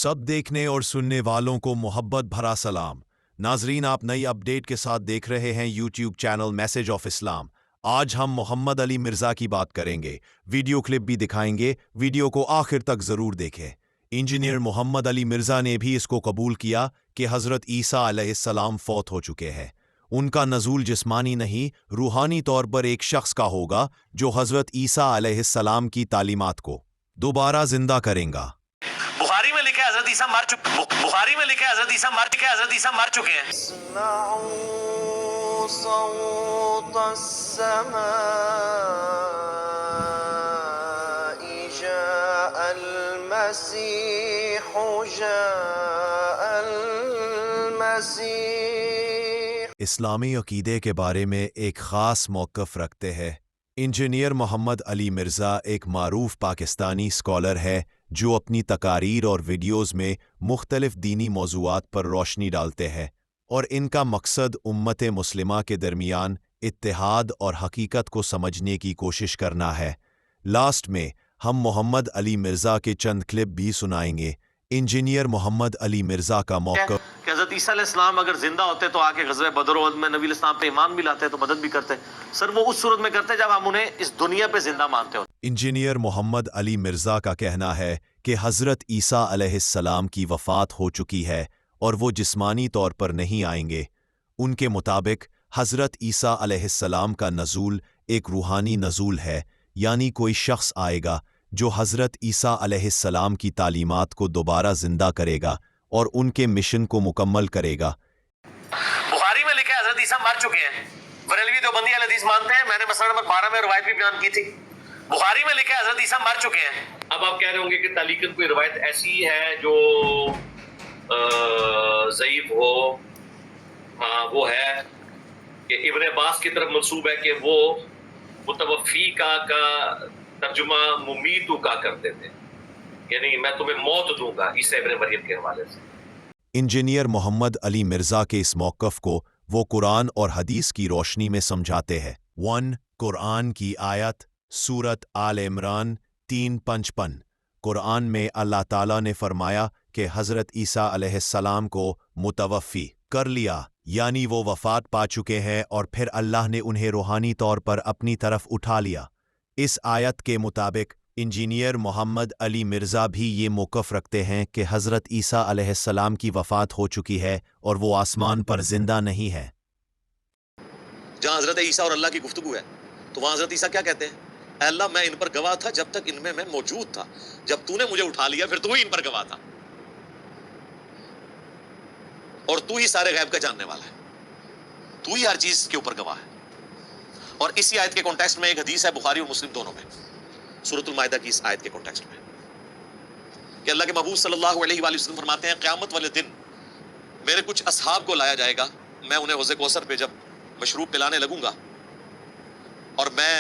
सब देखने और सुनने वालों को मोहब्बत भरा सलाम। नाजरीन, आप नई अपडेट के साथ देख रहे हैं YouTube channel message of Islam. आज हम मोहम्मद अली मिर्ज़ा की बात करेंगे, वीडियो क्लिप भी दिखाएंगे। वीडियो को आखिर तक ज़रूर देखें। इंजीनियर मोहम्मद अली मिर्ज़ा ने भी इसको कबूल किया कि हज़रत ईसा अलैहिस्सलाम फौत हो चुके हैं। उनका नज़ूल जिस्मानी नहीं, रूहानी तौर पर एक शख्स का होगा जो हज़रत ईसा अलैहिस्सलाम की तालीमात को दोबारा जिंदा करेगा। बुखारी में लिखा है हजरत ईसा मर चुके बुखारी में लिखा है हजरत ईसा मर चुके हैं। इस्लामी अकीदे के बारे में एक ख़ास मौक़िफ़ रखते हैं। इंजीनियर मोहम्मद अली मिर्ज़ा एक मारूफ पाकिस्तानी स्कॉलर है जो अपनी तकारीर और वीडियोज़ में मुख्तलिफ दीनी मौज़ूआत पर रोशनी डालते हैं, और इनका मकसद उम्मत मुस्लिमा के दरमियान इत्तेहाद और हकीकत को समझने की कोशिश करना है। लास्ट में हम मोहम्मद अली मिर्ज़ा के चंद क्लिप भी सुनाएंगे। इंजीनियर मोहम्मद अली मिर्ज़ा का मौक़िफ़ कि हजरत ईसा अलैहिस्सलाम अगर जिंदा होते तो आके ग़ज़वे बदर और में नबी अलैहिस्सलाम पे ईमान भी लाते तो मदद भी करते। सर वो उस सूरत में करते जब हम उन्हें इस दुनिया पे जिंदा मानते हो। इंजीनियर मोहम्मद अली मिर्ज़ा का कहना है कि हज़रत ईसा अलैहिस्सलाम की वफ़ात हो चुकी है और वो जिस्मानी तौर पर नहीं आएंगे। उनके मुताबिक हज़रत ईसा अलैहिस्सलाम का नज़ूल एक रूहानी नज़ूल है, यानी कोई शख्स आएगा जो हज़रत ईसा अलैहिस्सलाम की तालीमात को दोबारा ज़िंदा करेगा और उनके मिशन को मुकम्मल करेगा। बुखारी में लिखा है हजरत ईसा मर चुके हैं। बरेलवी देवबंदी अहले हदीस मानते हैं। मैंने मसला नंबर 12 में रवायत भी बयान की थी। बुखारी में लिखा है हजरत ईसा मर चुके हैं। अब आप कह रहे होंगे कि तालीकन कोई रवायत ऐसी है जो ज़ईफ हो। हाँ, वो है कि इब्न अब्बास की तरफ मंसूब है कि वो मुतवफ़ी का तर्जुमा मुमीतु का करते थे, यानी मैं तुम्हें मौत दूंगा, ईसा इब्न मरियम के हवाले से। इंजीनियर मोहम्मद अली मिर्ज़ा के इस मौक़िफ़ को वो कुरान और हदीस की रोशनी में समझाते हैं। 1 कुरान की आयत, सूरत आल इमरान 3:55। कुरान में अल्लाह ताला ने फरमाया कि हज़रत ईसा अलैहिस्सलाम को मुतवफ़ी कर लिया, यानी वो वफ़ात पा चुके हैं, और फिर अल्लाह ने उन्हें रूहानी तौर पर अपनी तरफ उठा लिया। इस आयत के मुताबिक इंजीनियर मोहम्मद अली मिर्ज़ा भी ये मौक़िफ़ रखते हैं कि हज़रत ईसा अलैहिस्सलाम की वफ़ात हो चुकी है और वो आसमान पर ज़िंदा नहीं है। जहाँ हज़रत ईसा और अल्लाह की गुफ्तगू है तो वहाँ हज़रत ईसा क्या कहते हैं? अल्लाह, मैं इन पर गवाह था जब तक इनमें मैं मौजूद था, जब तूने मुझे उठा लिया फिर तू ही इन पर गवाह था, और तू ही सारे गैब का जानने वाला है, तू ही हर चीज़ के ऊपर गवाह है। और इसी आयत के कॉन्टेक्स्ट में एक हदीस है बुखारी और मुस्लिम दोनों में, सूरतुल माइदा की इस आयत के कॉन्टेक्स्ट में, कि अल्लाह के महबूब सल्लल्लाहु अलैहि वसल्लम फरमाते हैं, क़यामत वाले दिन मेरे कुछ असहाब को लाया जाएगा, मैं उन्हें हौज़े कौसर पे जब मशरूब पिलाने लगूंगा और मैं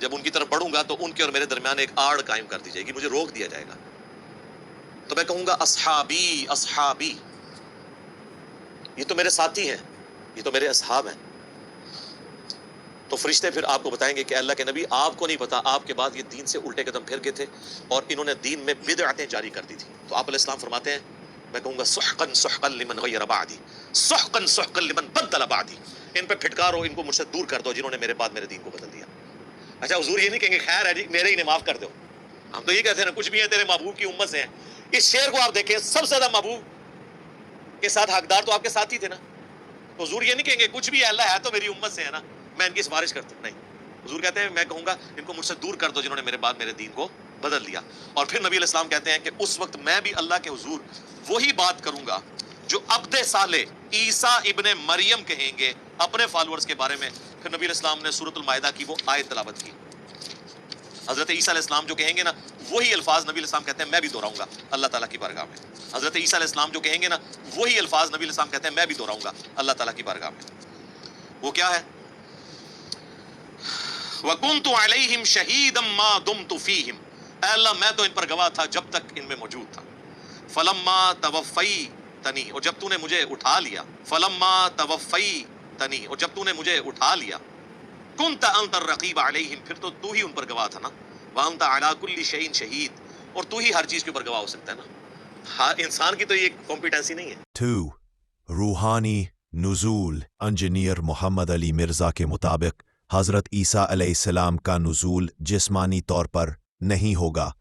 जब उनकी तरफ बढ़ूंगा तो उनके और मेरे दरमियान एक आड़ कायम कर दी जाएगी, मुझे रोक दिया जाएगा। तो मैं कहूंगा अस्हाबी अस्हाबी, ये तो मेरे साथी हैं, ये तो मेरे असहाब हैं। तो फरिश्ते फिर आपको बताएंगे कि अल्लाह के नबी, आपको नहीं पता आपके बाद ये दीन से उल्टे कदम फिर गए थे और इन्होंने दीन में बिदअतें जारी कर दी थी। तो आप अलैहिस्सलाम फरमाते हैं, मैं कहूंगा सुहकन सुहकन लिमन गय्यर बादी, सुहकन सुहकन लिमन बदल बादी, इन पे फिटकारो, इनको मुझसे दूर कर दो जिन्होंने मेरे बाद मेरे दीन को बदल दिया। अच्छा, हुजूर ये नहीं कहेंगे खैर है जी, मेरे ही ने माफ कर दो। हम तो ये कहते हैं ना, कुछ भी है तेरे महबूब की उम्मत से हैं। इस शेर को आप देखें, सबसे ज्यादा महबूब के साथ हकदार तो आपके साथ ही थे ना। तो हुजूर ये नहीं कहेंगे कुछ भी है, अल्लाह है तो मेरी उम्मत से है ना, मैं इनकी सिफारिश करता हूं। नहीं, हुजूर कहते हैं, मैं कहूंगा इनको मुझसे दूर कर दो जिन्होंने मेरे बाद मेरे दीन को बदल दिया। और फिर नबी अलैहि सलाम कहते हैं कि उस वक्त मैं भी अल्लाह के हुजूर वही बात करूंगा जो अब्दे साले ईसा इब्ने मरियम कहेंगे अपने फॉलोअर्स के बारे में। फिर नबी अलैहि सलाम ने सूरतुल माइदा की वो आयत तिलावत की। हजरत ईसा अलैहिस्सलाम जो कहेंगे ना, वही अल्फाज नबी अलैहिस्सलाम कहते हैं मैं भी दोहराऊंगा अल्लाह ताला की बारगाह में। हजरत ईसा अलैहिस्सलाम जो कहेंगे ना, वही अल्फाज नबी अलैहिस्सलाम कहते हैं मैं भी दोहराऊंगा अल्लाह ताला की बारगाह में। वो क्या है? वकुन्तु अलैहिम शहीदम मा दुमतु फीहिम, अल्लाह मैं तो इन पर गवाह था जब तक इनमें मौजूद था। फलम्मा तवफ़्फ़यतनी, और जब तूने मुझे उठा लिया। फलम्मा तवफ़्फ़यतनी, और जब तूने मुझे उठा लिया। कुन्त अंतर रक़ीब अलैहिम, फिर तो तू ही उन पर गवाह था ना। व अंत अला कुल्ली शैइन शहीद, और तू ही हर चीज के ऊपर गवाह हो सकता है ना। हाँ, इंसान की तो ये कॉम्पिटेंसी नहीं है। 2. रूहानी नुज़ूल। इंजीनियर मोहम्मद अली मिर्ज़ा के मुताबिक हज़रत ईसा अलैहिस्सलाम का नुज़ूल जिस्मानी तौर पर नहीं होगा,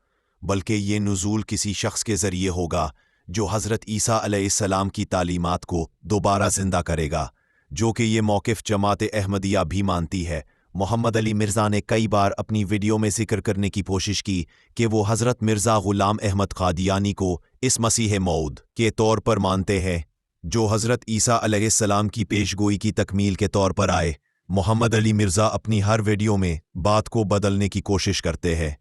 बल्कि ये नुज़ूल किसी शख्स के ज़रिए होगा जो हज़रत ईसा अलैहिस्सलाम की तालीमात को दोबारा ज़िंदा करेगा, जो कि ये मौक़िफ़ जमात अहमदिया भी मानती है। मोहम्मद अली मिर्ज़ा ने कई बार अपनी वीडियो में जिक्र करने की कोशिश की कि वो हज़रत मिर्ज़ा ग़ुलाम अहमद क़ादियानी को इस मसीह मौऊद के तौर पर मानते हैं जो हज़रत ईसा अलैहिस्सलाम की पेशगोई की तकमील के तौर पर आए। मोहम्मद अली मिर्ज़ा अपनी हर वीडियो में बात को बदलने की कोशिश करते हैं।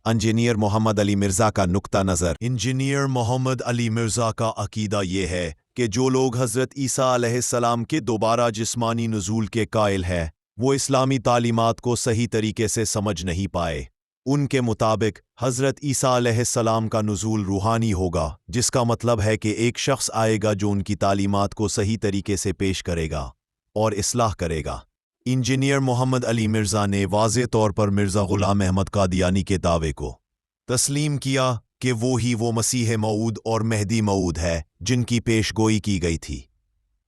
इंजीनियर मोहम्मद अली मिर्ज़ा का नुक्ता नज़र। इंजीनियर मोहम्मद अली मिर्ज़ा का अकीदा ये है कि जो लोग हज़रत ईसा अलैहिस्सलाम के दोबारा जिस्मानी नुज़ूल के कायल हैं, वो इस्लामी तालीमात को सही तरीके से समझ नहीं पाए। उनके मुताबिक हज़रत ईसा अलैहिस्सलाम का नुज़ूल रूहानी होगा, जिसका मतलब है कि एक शख्स आएगा जो उनकी तालीमात को सही तरीके से पेश करेगा और इस्लाह करेगा। इंजीनियर मोहम्मद अली मिर्ज़ा ने वाज़े तौर पर मिर्ज़ा ग़ुलाम अहमद क़ादियानी के दावे को तस्लीम किया कि वो मसीह मऊद और मेहदी मऊद है जिनकी पेशगोई की गई थी।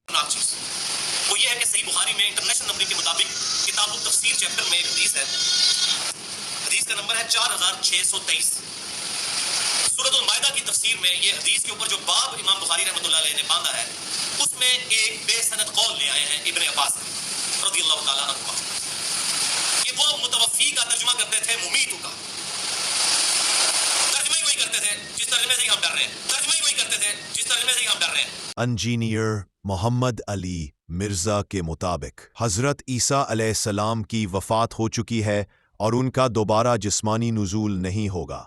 वो ये है कि सही बुखारी में इंटरनेशनल नंबरिंग के मुताबिक किताब तफसीर चैप्टर में एक हदीस है। हदीस का नंबर है 4623। सूरत मायदा की तफसीर में ये हदीस के ऊपर जो बाब इमाम बुखारी रहमतुल्लाह अलैह ने बांधा है, उसमें एक बेसनद कौल ले आए हैं इब्न अब्बास रज़ियल्लाहु ताला अन्हुमा। ये वो मुतवफ़ी का तर्जुमा करते थे मुमीतु का। तर्जुमा ही वही करते थे जिस तर्जुमे से हम डर रहे हैं। तर्जुमा ही वही करते थे जिस तर्जुमे से हम डर रहे हैं। इंजीनियर मोहम्मद अली मिर्ज़ा के मुताबिक हज़रत ईसा अलैहिस्सलाम की वफ़ात हो चुकी है और उनका दोबारा जिस्मानी नुज़ूल नहीं होगा।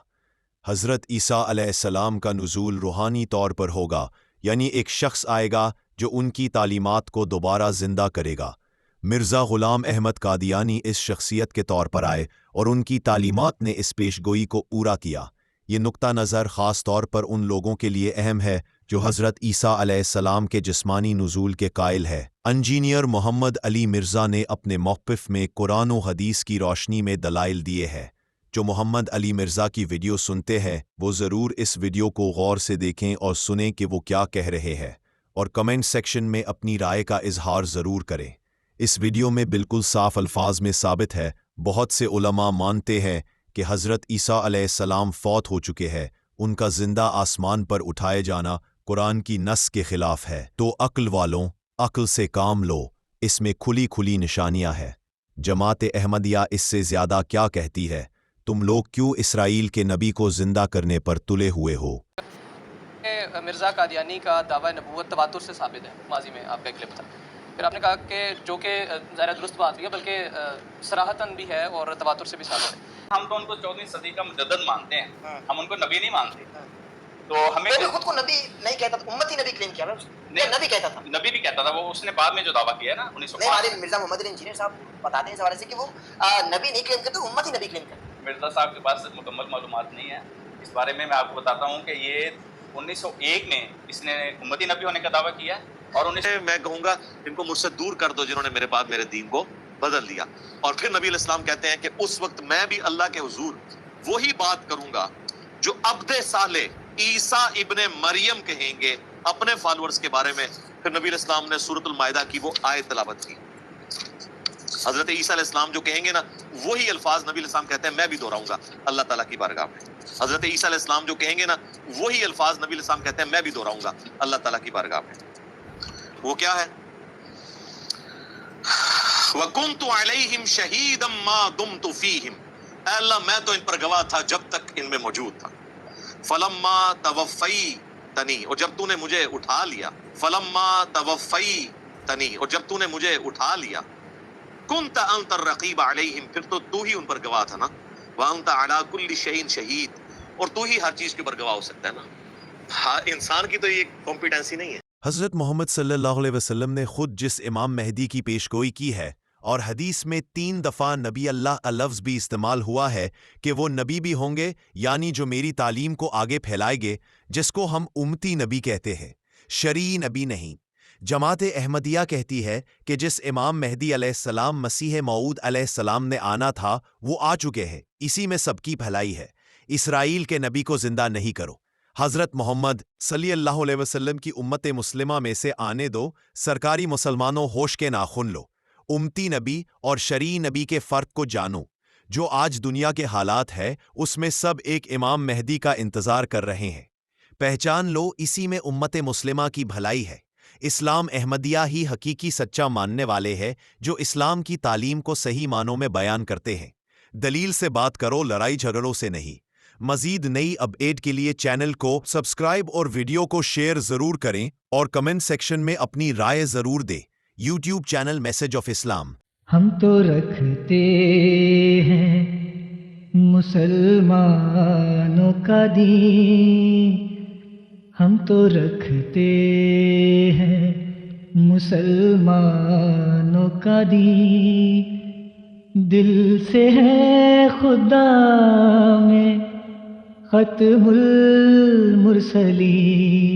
हज़रत ईसा अलैहिस्सलाम का नुज़ूल रूहानी तौर पर होगा, यानी एक शख्स आएगा जो उनकी तालीमात को दोबारा ज़िंदा करेगा। मिर्ज़ा ग़ुलाम अहमद क़ादियानी इस शख्सियत के तौर पर आए और उनकी तालीमात ने इस पेशगोई को पूरा किया। ये नुक्ता नज़र ख़ास तौर पर उन लोगों के लिए अहम है जो हज़रत ईसा अलैहिस्सलाम के जिस्मानी नुज़ूल के कायल है। इंजीनियर मोहम्मद अली मिर्ज़ा ने अपने मौक़िफ़ में कुरान और हदीस की रोशनी में दलाइल दिए हैं। जो मोहम्मद अली मिर्ज़ा की वीडियो सुनते हैं वो ज़रूर इस वीडियो को गौर से देखें और सुनें कि वो क्या कह रहे हैं, और कमेंट सेक्शन में अपनी राय का इजहार ज़रूर करें। इस वीडियो में बिल्कुल साफ अल्फाज में साबित है, बहुत से उलमा मानते हैं कि हज़रत ईसा अलैहिस्सलाम फौत हो चुके हैं। उनका ज़िंदा आसमान पर उठाए जाना कुरान की नस के ख़िलाफ़ है। तो अक्ल वालों, अक्ल से काम लो, इसमें खुली खुली निशानियाँ हैं। जमात अहमदिया इससे ज़्यादा क्या कहती है? तुम लोग क्यों इसराइल के नबी को ज़िंदा करने पर तुले हुए हो? मिर्ज़ा क़ादियानी का दावा नबूवत तवातुर से साबित है। माजी में आपका एक क्लिप था, फिर आपने कहा कि जो कि ज़ाहिर दुरुस्त बात भी है, बल्कि सराहतन भी है और तवातुर से भी साबित है। हम तो उनको 14वीं सदी का मुजद्दिद मानते हैं, हम उनको नबी नहीं मानते। तो हमें वो भी खुद को नबी नहीं कहता था, उम्मती नबी क्लेम किया। नहीं, नबी कहता था। नबी भी कहता था, वो उसने बाद में जो दावा किया है ना 1905। नहीं, हमारे मिर्ज़ा मोहम्मद अली इंजीनियर साहब बताते हैं इस हवाले से कि वो नबी नहीं क्लेम करते, उम्मती नबी क्लेम करते। मिर्ज़ा साहब के पास मुकम्मल मालूमात नहीं है इस बारे में। मैं आपको बताता हूँ कि ये 1901 में इसने उम्मती नबी होने का दावा किया और मैं कहूँगा इनको मुझसे दूर कर दो जिन्होंने मेरे बाद मेरे दीन को बदल दिया। और फिर नबी अलैहिस्सलाम कहते हैं कि उस वक्त मैं भी अल्लाह के हुजूर वही बात करूंगा जो अब्दे साले ईसा इब्ने मरियम कहेंगे अपने फॉलोअर्स के बारे में। फिर नबी अलैहिस्सलाम ने सूरतुल माइदा की वो आयत तिलावत की। हजरत ईसा अलैहिस्सलाम जो कहेंगे ना, वही अल्फाज नबी अलैहिस्सलाम कहते हैं मैं भी दोहराऊंगा अल्लाह ताला की बारगाह में। हजरत ईसा अलैहिस्सलाम जो कहेंगे ना, वही अल्फाज नबी अलैहिस्सलाम कहते हैं मैं भी दोहराऊंगा अल्लाह ताला की बारगाह में। वो क्या है? वकुन्तु अलैहिम शहीदम मा दुमतु फीहिम, अल्लाह मैं तो इन पर गवाह था जब तक इनमें मौजूद था। फलम्मा तवफ़्फ़ैतनी, और जब तूने मुझे उठा लिया। फलम्मा तवफ़्फ़ैतनी, और जब तूने मुझे उठा लिया। कुन्त अंत रक़ीब अलैहिम, फिर तो तू ही उन पर गवाह था ना। व अंत अला कुल्लि शैइन शहीद, और तू ही हर चीज के ऊपर गवाह हो सकता है ना। हाँ, इंसान की तो ये कॉम्पिटेंसी नहीं है। हज़रत मोहम्मद सल्लल्लाहु अलैहि वसल्लम ने खुद जिस इमाम मेहदी की पेशगोई की है, और हदीस में 3 दफ़ा नबी अल्लाह का लफ्ज़ भी इस्तेमाल हुआ है कि वो नबी भी होंगे, यानी जो मेरी तालीम को आगे फैलाएंगे, जिसको हम उम्मती नबी कहते हैं, शरई नबी नहीं। जमात अहमदिया कहती है कि जिस इमाम मेहदी अलैहिस्सलाम मसीह मऊद अलैहिस्सलाम ने आना था वो आ चुके हैं, इसी में सबकी भलाई है। इसराइल के नबी को जिंदा नहीं करो। حضرت محمد صلی اللہ علیہ وسلم کی امت مسلمہ میں سے آنے دو، سرکاری مسلمانوں ہوش کے ناخن لو، امتی نبی اور شرعی نبی کے فرق کو جانو۔ جو آج دنیا کے حالات ہے اس میں سب ایک امام مہدی کا انتظار کر رہے ہیں، پہچان لو اسی میں امت مسلمہ کی بھلائی ہے۔ اسلام احمدیہ ہی حقیقی سچا ماننے والے ہے جو اسلام کی تعلیم کو صحیح معنوں میں بیان کرتے ہیں۔ دلیل سے بات کرو، لڑائی جھگڑوں سے نہیں۔ مزید نئی اپڈیٹ کے لیے چینل کو سبسکرائب اور ویڈیو کو شیئر ضرور کریں اور کمنٹ سیکشن میں اپنی رائے ضرور دیں۔ یوٹیوب چینل میسج آف اسلام۔ ہم تو رکھتے ہیں مسلمانوں کا دین، ہم تو رکھتے ہیں مسلمانوں کا دین، دل سے ہے خدا میں ختم المرسلین۔